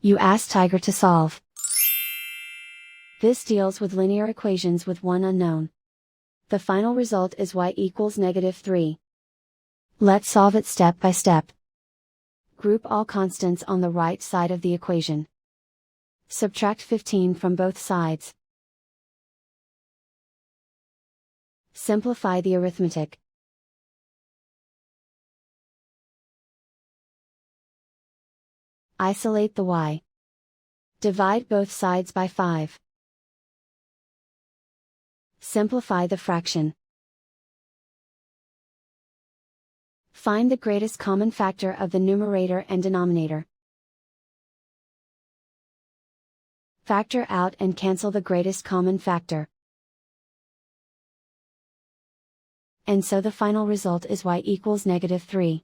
You ask Tiger to solve. This deals with linear equations with one unknown. The final result is y equals -3. Let's solve it step by step. Group all constants on the right side of the equation. Subtract 15 from both sides. Simplify the arithmetic. Isolate the y. Divide both sides by 5. Simplify the fraction. Find the greatest common factor of the numerator and denominator. Factor out and cancel the greatest common factor. And so the final result is y equals -3.